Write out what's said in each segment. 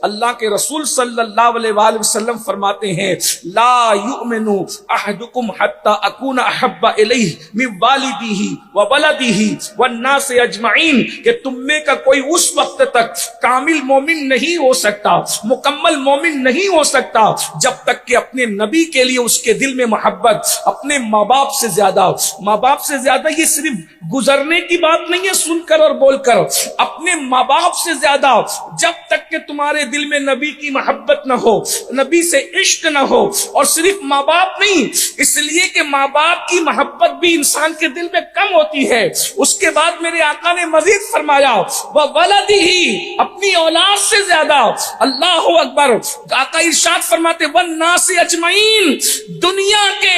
اللہ کے رسول صلی اللہ علیہ وآلہ وسلم فرماتے ہیں لا یؤمن احدکم حتی اکون احب الیہ من والدیہ وولدیہ والناس اجمعین، کہ تم میں کا کوئی اس وقت تک کامل مومن نہیں ہو سکتا، مکمل مومن نہیں ہو سکتا جب تک کہ اپنے نبی کے لیے اس کے دل میں محبت، اپنے ماں باپ سے زیادہ، ماں باپ سے زیادہ یہ صرف گزرنے کی بات نہیں ہے سن کر اور بول کر، اپنے ماں باپ سے زیادہ جب تک کہ تمہارے دل میں نبی کی محبت نہ ہو، نبی سے عشق نہ ہو، اور صرف ماں باپ نہیں، اس لیے کہ ماں باپ کی محبت بھی انسان کے دل میں کم ہوتی ہے۔ اس کے بعد میرے آقا نے مزید فرمایا وَوَلَدِهِ، اپنی اولاد سے زیادہ، اللہ اکبر۔ آقا ارشاد فرماتے وَالنَّاسِ اجمعین، دنیا کے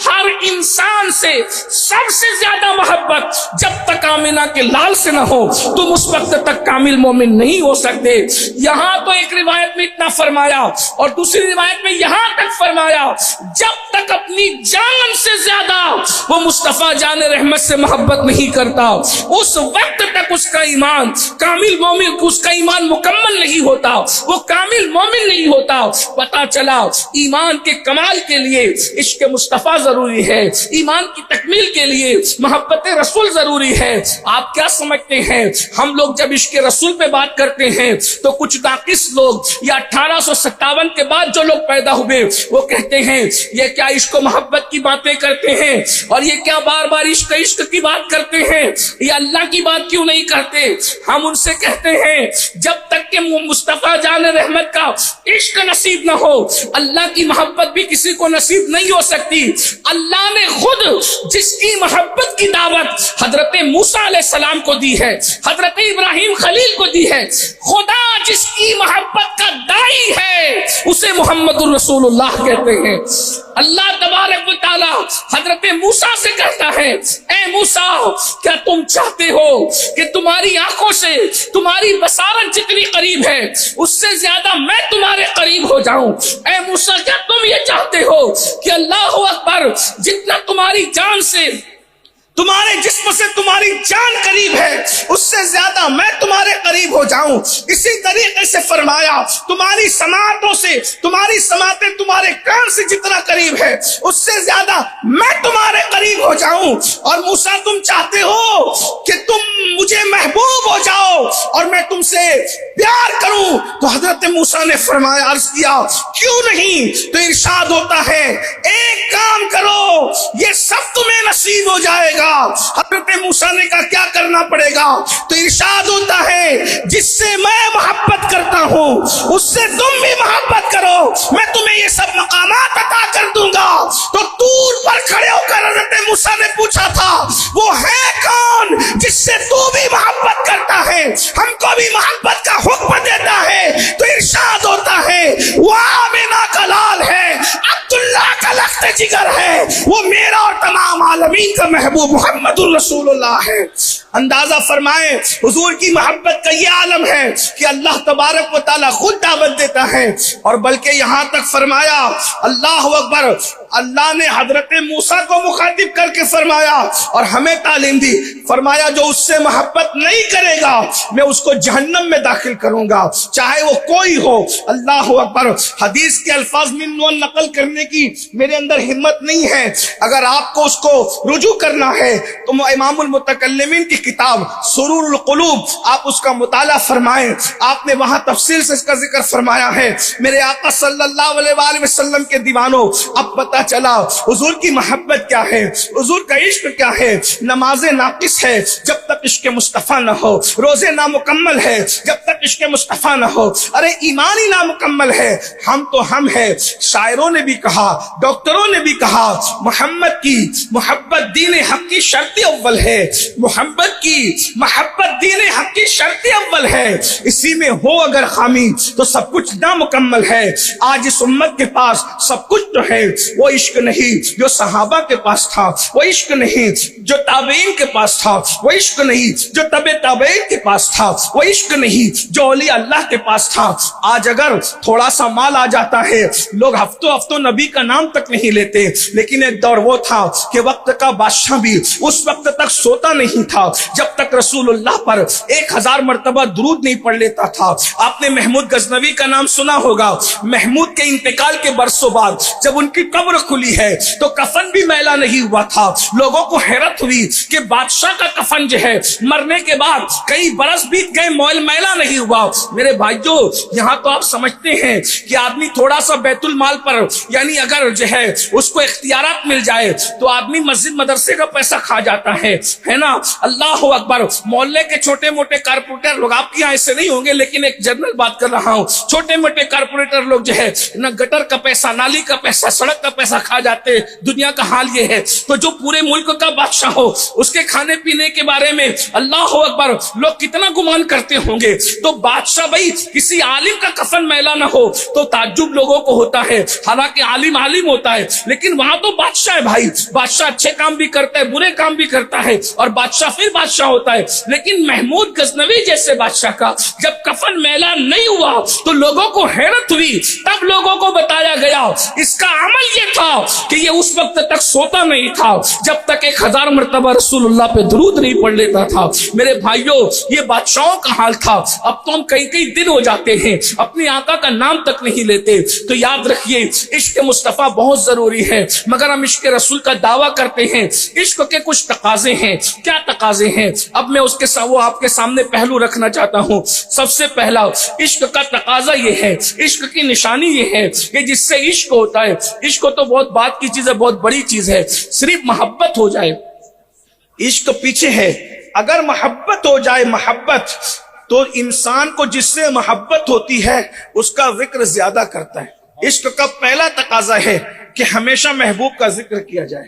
ہر انسان سے سب سے زیادہ محبت جب تک آمنہ کے لال سے نہ ہو تم اس وقت تک کامل مومن نہیں ہو سکتے۔ یہاں تو ایک روایت میں اتنا فرمایا اور دوسری روایت میں یہاں تک فرمایا جب تک اپنی جان سے زیادہ وہ مصطفیٰ جان رحمت سے محبت نہیں کرتا اس وقت تک اس کا ایمان کامل مومن، اس کا ایمان مکمل نہیں ہوتا، وہ کامل مومن نہیں ہوتا۔ پتا چلا ایمان کے کمال کے لیے عشق مصطفیٰ ضروری ہے، ایمان کی تکمیل کے لیے محبت رسول ضروری ہے۔ آپ کیا سمجھتے ہیں ہم لوگ جب عشق رسول پہ بات کرتے ہیں تو کچھ ناقص لوگ یا 1857 کے بعد جو لوگ پیدا ہوئے وہ کہتے ہیں یہ کیا عشق و محبت کی باتیں کرتے ہیں اور یہ کیا بار بار عشق کی بات کرتے ہیں، یہ اللہ کی بات کیوں نہیں کرتے؟ ہم ان سے کہتے ہیں جب تک کہ مصطفیٰ جان رحمت کا عشق نصیب نہ ہو اللہ کی محبت بھی کسی کو نصیب نہیں ہو سکتی۔ اللہ نے خود جس کی محبت کی دعوت حضرت موسیٰ علیہ السلام کو دی ہے، حضرت ابراہیم خلیل کو دی ہے، خدا جس کی محبت کا داعی ہے اسے محمد الرسول اللہ کہتے ہیں۔ اللہ تبارک و تعالی حضرت موسیٰ سے کہتا ہے اے موسیٰ کیا تم چاہتے ہو کہ تمہاری آنکھوں سے تمہاری بصارت جتنی قریب ہے اس سے زیادہ میں تمہارے قریب ہو جاؤں؟ اے موسیٰ کیا تم یہ چاہتے ہو کہ اللہ اکبر جتنا تمہاری جان سے، تمہارے جسم سے تمہاری جان قریب ہے اس سے زیادہ میں تمہارے قریب ہو جاؤں؟ اسی طریقے سے فرمایا تمہاری سماعتوں سے، تمہاری سماعتیں تمہارے کان سے جتنا قریب ہے اس سے زیادہ میں تمہارے قریب ہو جاؤں۔ اور موسیٰ تم چاہتے ہو کہ تم مجھے محبوب ہو جاؤ اور میں تم سے پیار کروں؟ تو حضرت موسیٰ نے فرمایا، عرض کیا کیوں نہیں؟ تو ارشاد ہوتا ہے ایک کام کرو یہ سب تمہیں نصیب ہو جائے گا۔ حضرت موسیٰ نے کہا کیا کرنا پڑے گا؟ تو ارشاد ہوتا ہے جس سے میں محبت کرتا ہوں اس سے تم بھی محبت کرو، میں تمہیں یہ سب مقامات عطا کر دوں گا۔ تو طور پر کھڑے ہو کر حضرت موسیٰ نے پوچھا تھا وہ ہے کون جس سے تو بھی محبت کرتا ہے، ہم کو بھی محبت کا حکم دیتا ہے؟ تو ارشاد ہوتا ہے وہ آمنہ کا لال ہے، عبداللہ کا لخت جگر ہے، وہ میرا اور تمام عالمین کا محبوب محمد الرسول اللہ ہے۔ اندازہ فرمائیں حضور کی محبت کا یہ عالم ہے کہ اللہ تبارک و تعالیٰ خود دعوت دیتا ہے، اور بلکہ یہاں تک فرمایا اللہ اکبر، اللہ نے حضرت موسیٰ کو مخاطب کر کے فرمایا اور ہمیں تعلیم دی، فرمایا جو اس سے محبت نہیں کرے گا میں اس کو جہنم میں داخل کروں گا چاہے وہ کوئی ہو۔ اللہ اکبر۔ حدیث کے الفاظ من نقل کرنے کی میرے اندر ہمت نہیں ہے، اگر آپ کو اس کو رجوع کرنا ہے تو امام المتکلمین کی کتاب سرور القلوب آپ اس کا مطالعہ فرمائیں، آپ نے وہاں تفصیل سے اس کا ذکر فرمایا ہے۔ میرے آقا صلی اللہ علیہ وآلہ وسلم کے دیوانوں، اب پتہ چلا حضور کی محبت کیا ہے، حضور کا عشق کیا ہے۔ نمازیں ناقص ہے جب تک عشق مصطفیٰ نہ ہو، روزے نامکمل ہے جب تک عشق مصطفیٰ نہ ہو، ارے ایمان ہی نامکمل ہے۔ ہم تو ہم ہے، شاعروں نے بھی کہا، ڈاکٹروں نے بھی کہا محمد کی محبت دین حق کی شرط اول ہے، محمد کی محبت دین حق کی شرط اول ہے، اسی میں ہو اگر خامی تو سب کچھ نامکمل ہے۔ آج اس امت کے پاس سب کچھ تو ہے، وہ وہ عشق نہیں جو صحابہ کے پاس تھا، وہ عشق نہیں جو تابعین کے پاس تھا، وہ عشق نہیں جو تبع تابعین کے پاس تھا، وہ عشق نہیں جو اولیاء اللہ کے پاس تھا۔ آج اگر تھوڑا سا مال آ جاتا ہے، لوگ ہفتوں ہفتوں نبی کا نام تک نہیں لیتے، لیکن ایک دور وہ تھا کہ وقت کا بادشاہ بھی اس وقت تک سوتا نہیں تھا جب تک رسول اللہ پر 1000 مرتبہ درود نہیں پڑھ لیتا تھا۔ آپ نے محمود غزنوی کا نام سنا ہوگا۔ محمود کے انتقال کے برسوں بعد جب ان کی قبر کھلی ہے تو کفن بھی میلا نہیں ہوا تھا۔ لوگوں کو حیرت ہوئی کہ بادشاہ کا کفن جو ہے مرنے کے بعد کئی برس بیت گئے، میلا نہیں ہوا۔ میرے بھائیو، یہاں تو آپ سمجھتے ہیں کہ آدمی تھوڑا سا بیت المال پر یعنی اگر جو ہے اس کو اختیارات مل جائے تو آدمی مسجد مدرسے کا پیسہ کھا جاتا ہے نا۔ اللہ اکبر۔ محلے کے چھوٹے موٹے کارپوریٹر لوگ، آپ کے یہاں ایسے نہیں ہوں گے لیکن ایک جنرل بات کر رہا ہوں، چھوٹے موٹے کارپوریٹر لوگ جو ہے نہ گٹر کا پیسہ، نالی کا پیسہ، سڑک کا پیسہ کھا جاتے۔ دنیا کا حال یہ ہے۔ تو جو پورے ملک کا بادشاہ ہو، اس کے کھانے پینے کے بارے میں اللہ اکبر لوگ کتنا گمان کرتے ہوں گے۔ تو بادشاہ بھائی کسی عالم کا کفن میلا نہ ہو تو تعجب لوگوں کو ہوتا ہے، حالانکہ عالم ہوتا ہے، لیکن وہاں تو بادشاہ ہے بھائی۔ بادشاہ اچھے کام بھی کرتا ہے، برے کام بھی کرتا ہے، اور بادشاہ پھر بادشاہ ہوتا ہے۔ لیکن محمود غزنوی جیسے بادشاہ کا جب کفن میلا نہیں ہوا تو لوگوں کو حیرت ہوئی۔ تب لوگوں کو بتایا گیا اس کا عمل یہ تھا کہ یہ اس وقت تک سوتا نہیں تھا جب تک 1000 مرتبہ رسول اللہ پہ درود نہیں پڑھ لیتا تھا۔ میرے بھائیوں، یہ بادشاہوں کا حال تھا۔ اب تو ہم کئی دن ہو جاتے ہیں اپنے آقا کا نام تک نہیں لیتے۔ تو یاد رکھیے، عشق مصطفیٰ بہت ضروری ہے، مگر ہم عشق رسول کا دعویٰ کرتے ہیں۔ عشق کے کچھ تقاضے ہیں۔ کیا تقاضے ہیں؟ اب میں اس کے وہ آپ کے سامنے پہلو رکھنا چاہتا ہوں۔ سب سے پہلا عشق کا تقاضا یہ ہے، عشق کی نشانی یہ ہے کہ جس سے عشق ہوتا ہے، عشق تو بہت بات کی چیز ہے، بہت بڑی چیز ہے، صرف محبت ہو جائے۔ عشق پیچھے ہے، اگر محبت ہو جائے، محبت تو انسان کو جس سے محبت ہوتی ہے اس کا ذکر زیادہ کرتا ہے۔ عشق کا پہلا تقاضا ہے کہ ہمیشہ محبوب کا ذکر کیا جائے،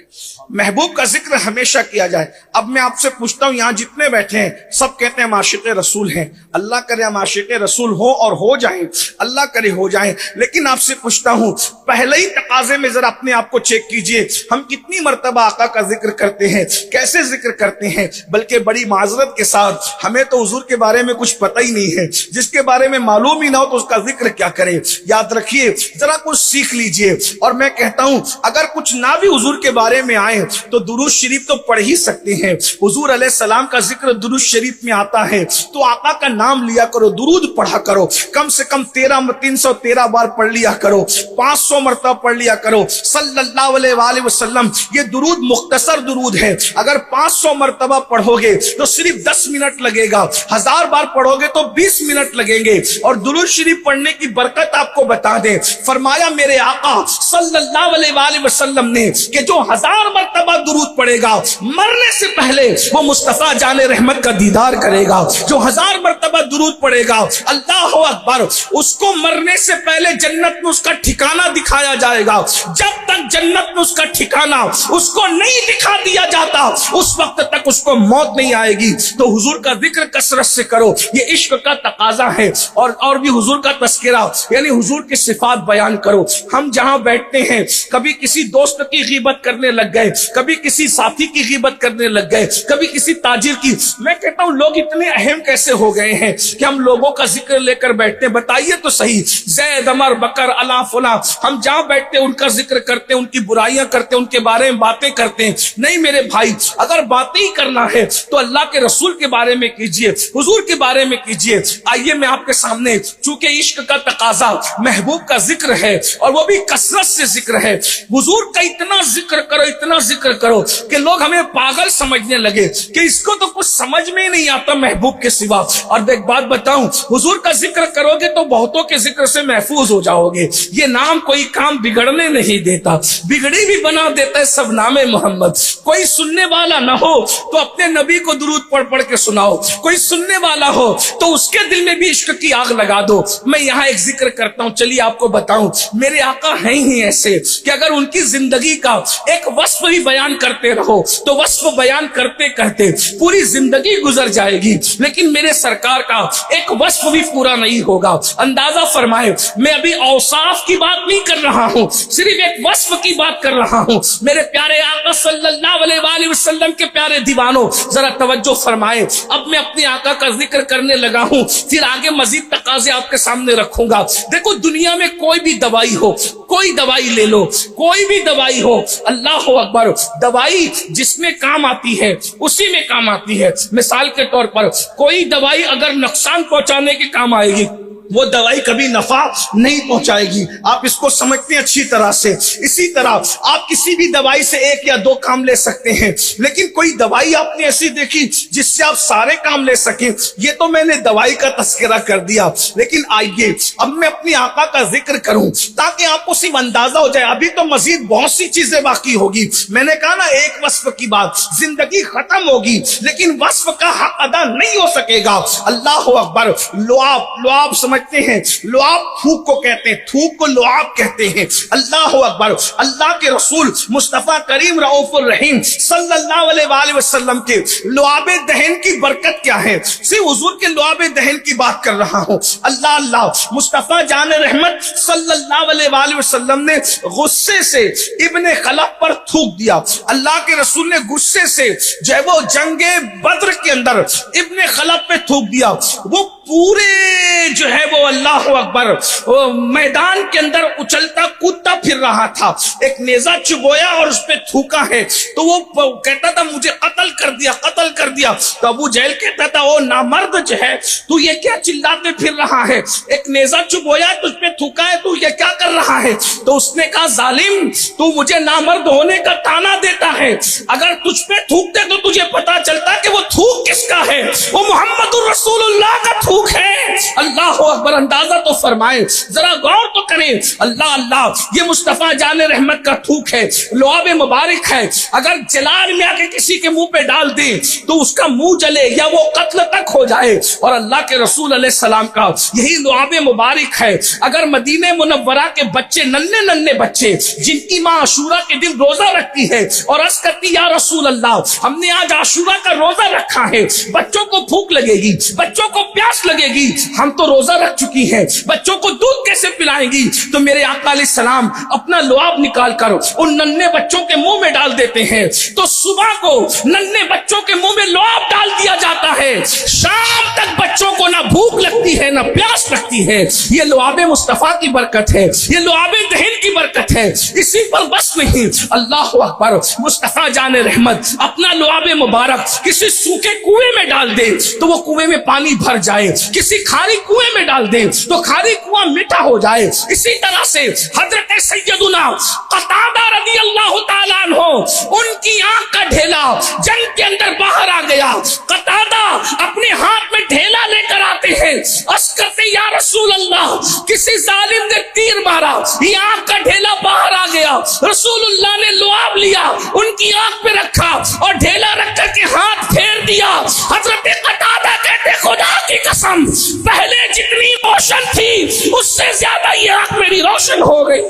محبوب کا ذکر ہمیشہ کیا جائے۔ اب میں آپ سے پوچھتا ہوں، یہاں جتنے بیٹھے ہیں سب کہتے ہیں ہم عاشق رسول ہیں، اللہ کرے ہم عاشق رسول ہو اور ہو جائیں، اللہ کرے ہو جائیں، لیکن آپ سے پوچھتا ہوں پہلے ہی تقاضے میں ذرا اپنے آپ کو چیک کیجئے، ہم کتنی مرتبہ آقا کا ذکر کرتے ہیں، کیسے ذکر کرتے ہیں؟ بلکہ بڑی معذرت کے ساتھ ہمیں تو حضور کے بارے میں کچھ پتہ ہی نہیں ہے، جس کے بارے میں معلوم ہی نہ ہو تو اس کا ذکر کیا کرے؟ یاد رکھیے، ذرا کچھ سیکھ لیجئے۔ اور میں کہتا ہوں اگر کچھ نہ بھی حضور کے بارے میں آئے تو درود شریف تو پڑھ ہی سکتے ہیں۔ حضور علیہ السلام کا ذکر درود شریف میں آتا ہے تو آقا کا نام لیا کرو، درود پڑھا کرو، کم سے کم 313 بار پڑھ لیا کرو، 500 مرتبہ پڑھ لیا کرو صلی اللہ علیہ وآلہ وسلم۔ یہ درود مختصر درود ہے، اگر 500 مرتبہ پڑھو گے تو صرف 10 منٹ لگے گا، 1000 بار پڑھو گے تو 20 منٹ لگیں گے۔ اور درود شریف پڑھنے کی برکت آپ کو بتا دیں، فرمایا میرے آقا صلی اللہ علیہ وآلہ وسلم نے کہ جو 1000 مرتبہ درود پڑھے گا مرنے سے پہلے وہ مصطفیٰ جان رحمت کا دیدار کرے گا۔ جو 1000 مرتبہ درود پڑھے گا، اللہ اکبر، اس کو مرنے سے پہلے جنت میں اس کا ٹھکانہ دکھایا جائے گا۔ جب تک جنت میں اس کا ٹھکانہ اس کو نہیں دکھا دیا جاتا اس وقت تک اس کو موت نہیں آئے گی۔ تو حضور کا ذکر کثرت سے کرو، یہ عشق کا تقاضا ہے۔ اور بھی حضور کا تذکرہ یعنی حضور کی صفات بیان کرو۔ ہم جہاں بیٹھتے ہیں کبھی کسی دوست کی غیبت کرنے لگ گئے، کبھی کسی ساتھی کی غیبت کرنے لگ گئے، کبھی کسی تاجر کی۔ میں کہتا ہوں لوگ اتنے اہم کیسے ہو گئے ہیں کہ ہم لوگوں کا ذکر لے کر بیٹھتے ہیں؟ بتائیے تو صحیح، زید، عمر، بکر، الا فلاں، ہم جہاں بیٹھتے ہیں ان کا ذکر کرتے ہیں، ان کی برائیاں کرتے ہیں، ان کے بارے میں باتیں کرتے ہیں۔ نہیں میرے بھائی، اگر باتیں ہی کرنا ہے تو اللہ کے رسول کے بارے میں کیجئے، حضور کے بارے میں کیجئے۔ آئیے میں آپ کے سامنے، چونکہ عشق کا تقاضا محبوب کا ذکر ہے اور وہ بھی کثرت سے ذکر ہے، حضور کا اتنا ذکر کرو، اتنا ذکر کرو کہ لوگ ہمیں پاگل سمجھنے لگے کہ اس کو تو کچھ سمجھ میں نہیں آتا محبوب کے سوا۔ اور ایک بات بتاؤں، حضور کا ذکر کرو گے تو بہتوں کے ذکر سے محفوظ ہو جاؤ گے۔ یہ نام کوئی کام بگڑنے نہیں دیتا، بگڑی بھی بنا دیتا ہے سب نام محمد۔ کوئی سننے والا نہ ہو تو اپنے نبی کو درود پڑھ پڑھ کے سناؤ، کوئی سننے والا ہو تو اس کے دل میں بھی عشق کی آگ لگا دو۔ میں یہاں ایک ذکر کرتا ہوں، چلیے آپ کو بتاؤں، میرے آقا ہیں ہی ایسے کہ اگر ان کی زندگی کا ایک وصف بھی بیان کرتے رہو تو وصف بیان کرتے کرتے پوری زندگی گزر جائے گی، لیکن میرے سرکار کا ایک وصف بھی پورا نہیں ہوگا۔ اندازہ فرمائے، میں ابھی اوصاف کی بات نہیں کر رہا ہوں، صرف ایک وصف کی بات کر رہا ہوں۔ میرے پیارے آقا صلی اللہ علیہ وآلہ وسلم کے پیارے دیوانوں، ذرا توجہ فرمائے، اب میں اپنے آقا کا ذکر کرنے لگا ہوں، پھر آگے مزید تقاضے آپ کے سامنے رکھوں گا۔ دیکھو، دنیا میں کوئی بھی دوائی ہو، کوئی دوائی لے لو، کوئی بھی دوائی ہو، اللہ اکبر، دوائی جس میں کام آتی ہے اسی میں کام آتی ہے۔ مثال کے طور پر کوئی دوائی اگر نقصان پہنچانے کے کام آئے گی، وہ دوائی کبھی نفع نہیں پہنچائے گی، آپ اس کو سمجھتے ہیں اچھی طرح سے۔ اسی طرح آپ کسی بھی دوائی سے ایک یا دو کام لے سکتے ہیں، لیکن کوئی دوائی آپ نے ایسی دیکھی جس سے آپ سارے کام لے سکیں۔ یہ تو میں نے دوائی کا تذکرہ کر دیا، لیکن آئیے اب میں اپنی آقا کا ذکر کروں تاکہ آپ کو صرف اندازہ ہو جائے۔ ابھی تو مزید بہت سی چیزیں باقی ہوگی، میں نے کہا نا ایک وصف کی بات، زندگی ختم ہوگی لیکن وصف کا حق ادا نہیں ہو سکے گا۔ اللہ اکبر، لعاب سمجھتے ہیں، لعاب تھوک کو کہتے ہیں، تھوک کو لعاب کہتے ہیں۔ اللہ اکبر، اللہ کے رسول مصطفیٰ کریم رؤوف الرحیم صلی اللہ علیہ وآلہ وسلم کے لعاب دہن کی برکت کیا ہے، صرف حضور کے لعاب دہن کی بات کر رہا ہوں۔ اللہ اللہ، مصطفیٰ جان رحمت صلی اللہ علیہ وآلہ وسلم نے غصے سے ابن خلف پر تھوک دیا۔ اللہ کے رسول نے غصے سے جو ہے وہ جنگ بدر کے اندر ابن خلف پہ تھوک دیا، وہ پورے جو ہے وہ اللہ اکبر میدان کے اندر اچلتا کودتا پھر رہا تھا، ایک نیزہ چبویا اور اس پہ تھوکا ہے تو وہ کہتا تھا مجھے قتل کر دیا، قتل کر دیا۔ تو ابو جہل کہتا تھا او نامرد جو ہے تو یہ کیا چلاتے پھر رہا ہے، ایک نیزہ چبویا تو اس پہ تھوکا ہے تو یہ کیا کر رہا ہے؟ تو اس نے کہا ظالم، تو مجھے نامرد ہونے کا تانا دیتا ہے، اگر تجھ پہ تھوکتے تو تجھے پتا چلتا کہ وہ تھوک کس کا ہے، وہ محمد الرسول اللہ کا تھوک ہے۔ اللہ اکبر، اندازہ تو فرمائے، ذرا غور تو کریں۔ اللہ اللہ، یہ مصطفیٰ جان رحمت کا تھوک ہے، لعاب مبارک ہے، اگر جلال میں آ کے کسی کے منہ پہ ڈال دیں تو اس کا منہ جلے یا وہ قتل تک ہو جائے۔ اور اللہ کے رسول علیہ السلام کا یہی لعاب مبارک ہے، اگر مدینہ منورہ کے بچے، ننھے بچے جن کی ماں عاشورہ کے دن روزہ رکھتی ہے اور عرض کرتی یا رسول اللہ ہم نے آج عاشورہ کا روزہ رکھا ہے، بچوں کو بھوک لگے گی، بچوں کو پیاس لگے گی، ہم تو روزہ رکھ چکی ہیں، بچوں کو دودھ کیسے پلائیں گی؟ تو میرے آقا علیہ السلام اپنا لعاب نکال کر ان ننھے بچوں کے منہ میں ڈال دیتے ہیں، تو صبح کو ننھے بچوں کے منہ میں لعاب ڈال دیا جاتا ہے، شام تک بچوں کو نہ بھوک لگتی ہے نہ پیاس لگتی ہے۔ یہ لعاب مصطفیٰ کی برکت ہے، یہ لعاب دہن کی برکت ہے، اسی پر بس نہیں۔ اللہ اکبر، مصطفیٰ جان رحمت اپنا لعاب مبارک کسی سوکھے کنویں میں ڈال دے تو وہ کنویں میں پانی بھر جائے، کسی کھاری کنویں میں ڈال دے تو کھاری کنواں میٹھا ہو جائے۔ اسی طرح سے حضرت سیدنا قتادہ رضی اللہ تعالیٰ عنہ، ان کی آنکھ کا ڈھیلا جنگ کے اندر باہر آ گیا، قتادہ اپنے ہاتھ میں ڈھیلا لے کر آتے ہیں، عرض کرتے یا رسول اللہ کسی ظالم نے تیر مارا، یہ آنکھ کا ڈھیلا باہر آ گیا۔ رسول اللہ نے لعاب لیا، ان کی آنکھ پہ رکھا اور ڈھیلا رکھ کر کے ہاتھ پھیر دیا۔ حضرت قتادہ کہتے خدا کی قسم پہلے جتنی روشن تھی اس سے زیادہ یہ آنکھ میری روشن ہو گئی۔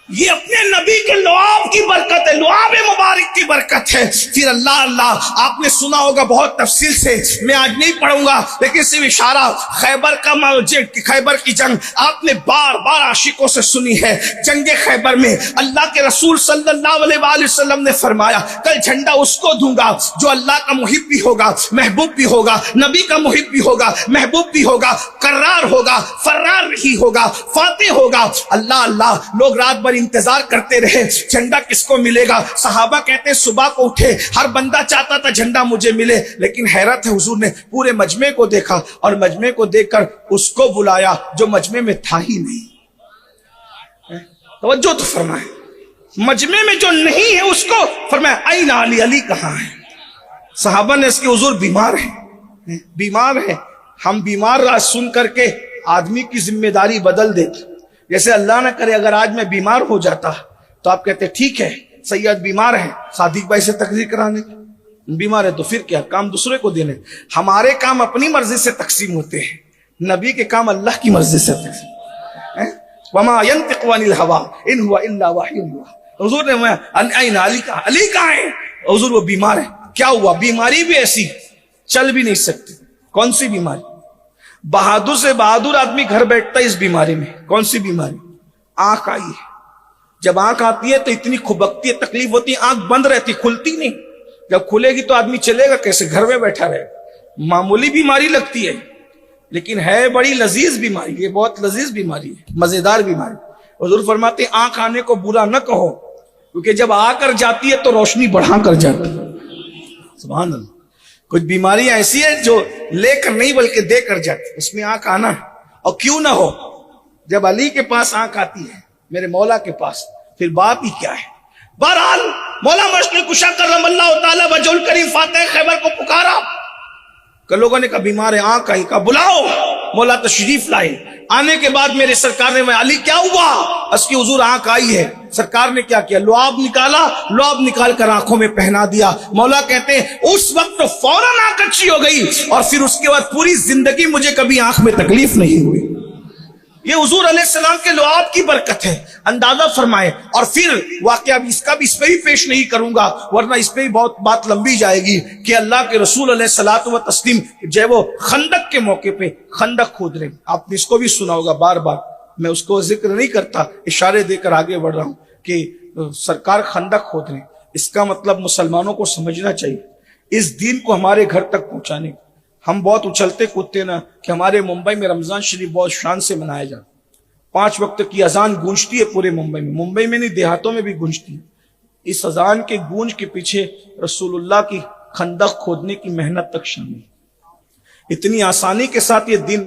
یہ اپنے نبی کے لعاب کی برکت ہے، لعاب مبارک کی برکت ہے۔ پھر اللہ اللہ، آپ نے سنا ہوگا بہت تفصیل سے، میں آج نہیں پڑھوں گا لیکن صرف اشارہ، خیبر کی جنگ آپ نے بار بار عاشقوں سے سنی ہے۔ جنگ خیبر میں اللہ کے رسول صلی اللہ علیہ وآلہ وسلم نے فرمایا کل جھنڈا اس کو دوں گا جو اللہ کا محب بھی ہوگا، محبوب بھی ہوگا، نبی کا محب بھی ہوگا، محبوب بھی ہوگا، قرار ہوگا، فرار نہیں ہوگا، فاتح ہوگا۔ اللہ اللہ، لوگ رات بھر انتظار کرتے رہے جھنڈا کس کو ملے گا۔ صحابہ کہتے ہیں صبح کو اٹھے، ہر بندہ چاہتا تھا جھنڈا مجھے ملے، لیکن حیرت ہے حضور نے پورے مجمع کو دیکھا اور مجمع کو دیکھ کر اس کو بلایا جو مجمع میں تھا ہی نہیں۔ توجہ تو فرمائے، مجمع میں جو نہیں ہے اس کو فرمایا این علی، علی کہاں ہے؟ صحابہ نے اس کے حضور بیمار ہے، بیمار ہے۔ ہم بیمار راز سن کر کے آدمی کی ذمہ داری بدل دیتے، جیسے اللہ نہ کرے اگر آج میں بیمار ہو جاتا تو آپ کہتے ٹھیک ہے سید بیمار ہے، صادق بھائی سے تقریر کرانے، بیمار ہے تو پھر کیا کام دوسرے کو دینے۔ ہمارے کام اپنی مرضی سے تقسیم ہوتے ہیں، نبی کے کام اللہ کی مرضی سے تقسیم۔ وما ينطق عن الهوى ان هو الا وحی یوحی. حضور نے این علی کہا, علی کہاں ہے؟ حضور وہ بیمار ہے. کیا ہوا؟ بیماری بھی ایسی, چل بھی نہیں سکتے. کون سی بیماری؟ بہادر سے بہادر آدمی گھر بیٹھتا ہے اس بیماری میں. کون سی بیماری؟ آنکھ آئی ہے. جب آنکھ آتی ہے تو اتنی کھبکتی ہے, تکلیف ہوتی ہے, آنکھ بند رہتی, کھلتی نہیں. جب کھلے گی تو آدمی چلے گا کیسے؟ گھر میں بیٹھا رہے گا. معمولی بیماری لگتی ہے لیکن ہے بڑی لذیذ بیماری. یہ بہت لذیذ بیماری ہے, مزیدار بیماری. حضور فرماتے ہیں آنکھ آنے کو برا نہ کہو, کیونکہ جب آ کر جاتی ہے تو روشنی بڑھا کر جاتی ہے. سبحان اللہ. کچھ بیماریاں ایسی ہے جو لے کر نہیں بلکہ دے کر جاتی, اس میں آنکھ آنا. اور کیوں نہ ہو, جب علی کے پاس آنکھ آتی ہے, میرے مولا کے پاس, پھر بات ہی کیا ہے. بہرحال مولا مشرق کشا کرم اللہ تعالی وجہ الکریم فاتح خیبر کو پکارا. کہ لوگوں نے کہا بیمار ہے, آنکھ آئی. کہا بلاؤ. مولا تشریف لائے. آنے کے بعد میرے سرکار نے, میں علی کیا ہوا؟ اس کی حضور آنکھ آئی ہے. سرکار نے کیا کیا؟ لعاب نکالا, لعاب نکال کر آنکھوں میں پہنا دیا. مولا کہتے ہیں اس وقت تو فوراً آنکھ اچھی ہو گئی, اور پھر اس کے بعد پوری زندگی مجھے کبھی آنکھ میں تکلیف نہیں ہوئی. یہ حضور علیہ السلام کے لعاب کی برکت ہے. اندازہ فرمائے. اور پھر واقعہ بھی اس کا بھی اس پہ ہی پیش نہیں کروں گا ورنہ اس پہ ہی بہت بات لمبی جائے گی, کہ اللہ کے رسول علیہ الصلوۃ والتسلیم جو وہ خندق کے موقع پہ خندق کھود رہے. آپ نے اس کو بھی سنا ہوگا بار بار, میں اس کو ذکر نہیں کرتا, اشارے دے کر آگے بڑھ رہا ہوں کہ سرکار خندق کھود رہے. اس کا مطلب مسلمانوں کو سمجھنا چاہیے اس دین کو ہمارے گھر تک پہنچانے. ہم بہت اچھلتے کودتے نا کہ ہمارے ممبئی میں رمضان شریف بہت شان سے منایا جاتا. 5 وقت کی اذان گونجتی ہے پورے ممبئی میں. ممبئی میں نہیں, دیہاتوں میں بھی گونجتی ہے. اس اذان کے گونج کے پیچھے رسول اللہ کی خندق کھودنے کی محنت تک شامل. اتنی آسانی کے ساتھ یہ دین